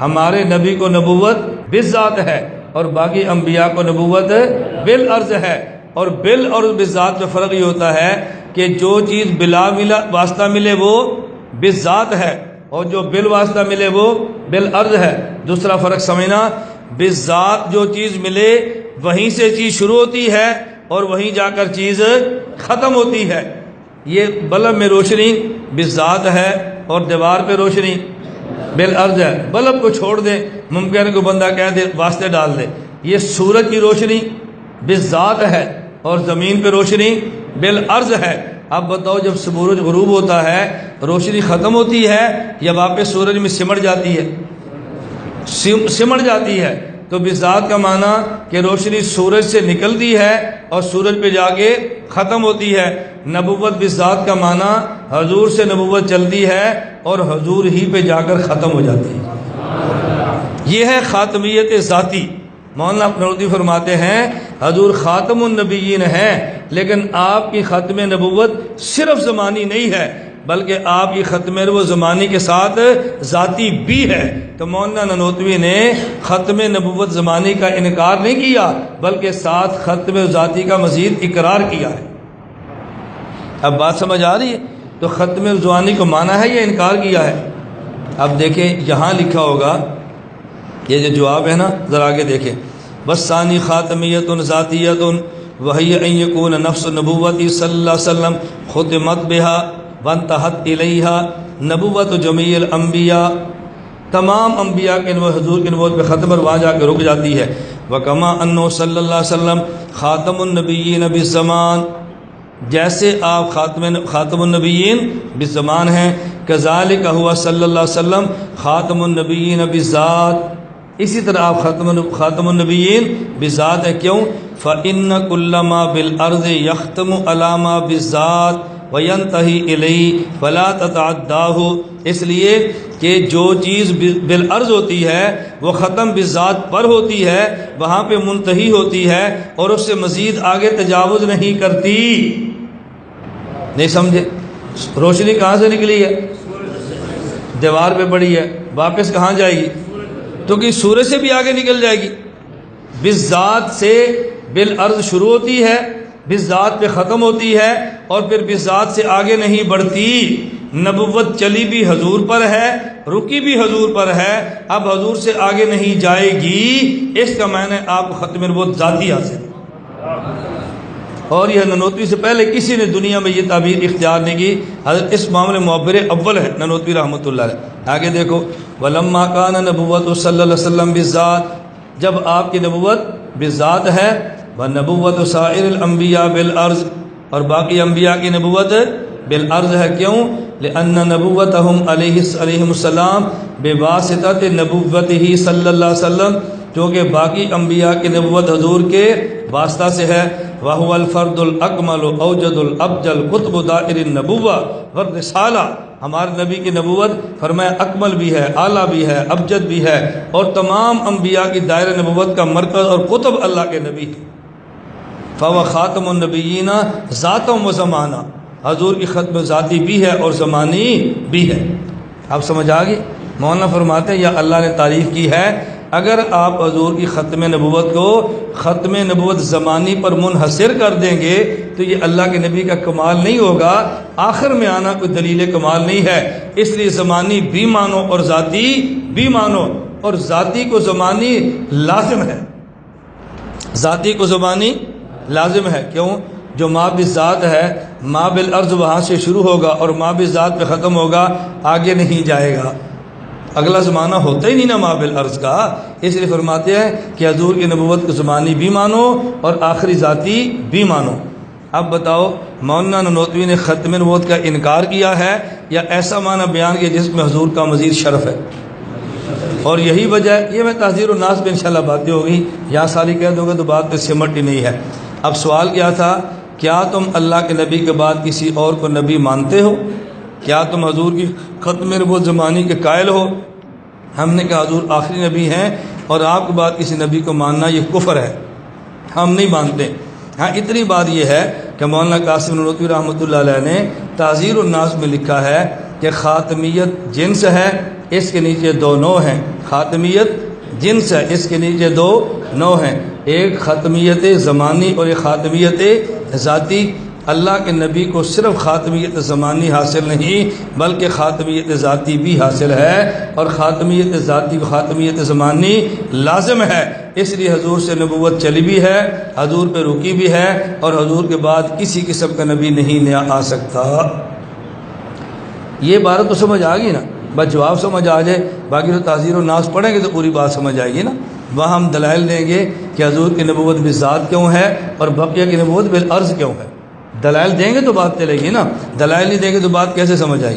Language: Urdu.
ہمارے نبی کو نبوت بالذات ہے اور باقی انبیاء کو نبوت بالعرض ہے۔ اور بال اور بالذات میں فرق یہ ہوتا ہے کہ جو چیز بلا واسطہ ملے وہ بالذات ہے اور جو بالواسطہ ملے وہ بالعرض ہے۔ دوسرا فرق سمجھنا، بالذات جو چیز ملے وہیں سے چیز شروع ہوتی ہے اور وہیں جا کر چیز ختم ہوتی ہے۔ یہ بلب میں روشنی بالذات ہے اور دیوار پہ روشنی بالعرض ہے۔ بلب کو چھوڑ دیں، ممکن ہے کوئی بندہ کہہ دے واسطے ڈال دے۔ یہ سورج کی روشنی بالذات ہے اور زمین پہ روشنی بالعرض ہے۔ اب بتاؤ جب سورج غروب ہوتا ہے روشنی ختم ہوتی ہے یا واپس سورج میں سمٹ جاتی ہے؟ سمٹ جاتی ہے۔ تو بالذات کا معنی کہ روشنی سورج سے نکلتی ہے اور سورج پہ جا کے ختم ہوتی ہے۔ نبوت بالذات کا معنی حضور سے نبوت چلتی ہے اور حضور ہی پہ جا کر ختم ہو جاتی ہے۔ یہ ہے خاتمیت ذاتی۔ مولانا نانوتوی فرماتے ہیں حضور خاتم النبیین ہیں، لیکن آپ کی ختم نبوت صرف زمانی نہیں ہے بلکہ آپ کی ختم نبوت زمانی کے ساتھ ذاتی بھی ہے۔ تو مولانا نانوتوی نے ختم نبوت زمانی کا انکار نہیں کیا بلکہ ساتھ ختم ذاتی کا مزید اقرار کیا ہے۔ اب بات سمجھ آ رہی ہے؟ تو ختم زمانی کو مانا ہے یا انکار کیا ہے؟ اب دیکھیں یہاں لکھا ہوگا، یہ جو جواب ہے نا ذرا آگے دیکھیں، بس ثانی خاتمیت ذاتیت وہی ان یکون نفس نبوتی صلی اللہ علیہ وسلم ختمت بہا وانتہت الیہا نبوت جمیع الانبیاء، تمام انبیاء کے حضور کے نبوت پہ ختم اور وہاں جا کے رک جاتی ہے۔ وکما انہ صلی اللہ علیہ وسلم خاتم النبیین بالزمان، جیسے آپ خاتم النبیین بالزمان ہیں، کذالک ہوا صلی اللہ علیہ وسلم خاتم النبیین بالذات، اسی طرح آپ خاتم النبیین بالذات ہے۔ کیوں؟ فإن كل ما بالارض يختم على ما بالذات وينتهي الیہ فلا تتعداه، اس لیے کہ جو چیز بالعرض ہوتی ہے وہ ختم بالذات پر ہوتی ہے، وہاں پہ منتہی ہوتی ہے اور اس سے مزید آگے تجاوز نہیں کرتی۔ نہیں سمجھے؟ روشنی کہاں سے نکلی ہے؟ دیوار پہ پڑی ہے، واپس کہاں جائے گی؟ تو کہ سورج سے بھی آگے نکل جائے گی۔ بالذات سے بالعرض شروع ہوتی ہے، بالذات پہ ختم ہوتی ہے اور پھر بالذات سے آگے نہیں بڑھتی۔ نبوت چلی بھی حضور پر ہے، رکی بھی حضور پر ہے، اب حضور سے آگے نہیں جائے گی، اس کا معنی آپ کو ختم نبوت ذاتی حاصل۔ اور یہ نانوتوی سے پہلے کسی نے دنیا میں یہ تعبیر اختیار نہیں کی۔ حضرت اس معاملے معبر اول ہے نانوتوی رحمۃ اللہ علیہ۔ آگے دیکھو، وَلَمَّا كَانَ نَبُوَّةُ صلی اللہ علیہ وسلم بِالذات، جب آپ کی نبوت بالذات ہے، وَنَبُوَّةُ سَائِرِ الْأَنْبِيَاءِ بِالْعَرْضِ، اور باقی انبیاء کی نبوت بالعرض ہے۔ کیوں؟ لِأَنَّ نَبُوَّتَهُمْ علیہم السلام بِوَاسِطَةِ نَبُوَّتِهِ صلی اللہ علیہ وسلم، کیونکہ باقی انبیاء کی نبوت حضور کے واسطہ سے ہے۔ وَهُوَ الْفَرْدُ الْأَكْمَلُ أَوْجَدُ الْأَبْجَلُ قُطْبُ دَائِرِ النَّبُوَّةِ وَالرِّسَالَةِ، ہمارے نبی کی نبوت فرمایا اکمل بھی ہے، اعلیٰ بھی ہے، ابجد بھی ہے، اور تمام انبیاء کی دائرہ نبوت کا مرکز اور قطب اللہ کے نبی ہے۔ فَهُوَ خاتم النبیین ذاتًا و زمانہ، حضور کی ختم ذاتی بھی ہے اور زمانی بھی ہے۔ آپ سمجھ آ گئی؟ مولانا فرماتے ہیں یا اللہ نے تعریف کی ہے، اگر آپ حضور کی ختم نبوت کو ختم نبوت زمانی پر منحصر کر دیں گے تو یہ اللہ کے نبی کا کمال نہیں ہوگا، آخر میں آنا کوئی دلیل کمال نہیں ہے۔ اس لیے زمانی بھی مانو اور ذاتی بھی مانو، اور ذاتی کو زمانی لازم ہے، ذاتی کو زمانی لازم ہے۔ کیوں؟ جو ما بالذات ہے، ما بالعرض وہاں سے شروع ہوگا اور ما بالذات پہ ختم ہوگا، آگے نہیں جائے گا، اگلا زمانہ ہوتا ہی نہیں نا ما بالعرض کا۔ اس لیے فرماتے ہیں کہ حضور کی نبوت کو زمانی بھی مانو اور آخری ذاتی بھی مانو۔ اب بتاؤ مولانا نانوتوی نے ختم نبوت کا انکار کیا ہے یا ایسا معنی بیان کیا جس میں حضور کا مزید شرف ہے؟ اور یہی وجہ ہے، یہ میں تحذیر الناس پہ انشاءاللہ باتیں ہوگی، یہاں ساری کہہ دو گے تو بات پہ سمٹ ہی نہیں ہے۔ اب سوال کیا تھا، کیا تم اللہ کے نبی کے بعد کسی اور کو نبی مانتے ہو؟ کیا تم حضور کی ختم نبوت زمانی کے قائل ہو؟ ہم نے کہا حضور آخری نبی ہیں اور آپ کے بعد کسی نبی کو ماننا یہ کفر ہے، ہم نہیں مانتے۔ ہاں اتنی بات یہ ہے کہ مولانا قاسم نانوتوی رحمۃ اللہ علیہ نے تحذیر الناس میں لکھا ہے کہ خاتمیت جنس ہے، اس کے نیچے دو نوع ہیں، خاتمیت جنس ہے، اس کے نیچے دو نوع ہیں، ایک خاتمیت زمانی اور ایک خاتمیت ذاتی۔ اللہ کے نبی کو صرف خاتمیت زمانی حاصل نہیں بلکہ خاتمیت ذاتی بھی حاصل ہے، اور خاتمیت ذاتی و خاتمیت زمانی لازم ہے، اس لیے حضور سے نبوت چلی بھی ہے، حضور پہ رکی بھی ہے، اور حضور کے بعد کسی قسم کا نبی نہیں آ سکتا۔ یہ عبارت تو سمجھ آ گئی نا، بس جواب سمجھ آ جائے، باقی تو تعزیر و ناز پڑھیں گے تو پوری بات سمجھ آئے گی نا۔ وہاں ہم دلائل دیں گے کہ حضور کی نبوت بالذات کیوں ہے اور بقیہ کی نبوت بالعرض کیوں ہے، دلائل دیں گے تو بات چلے گی نا، دلائل نہیں دیں گے تو بات کیسے سمجھ آئے گی؟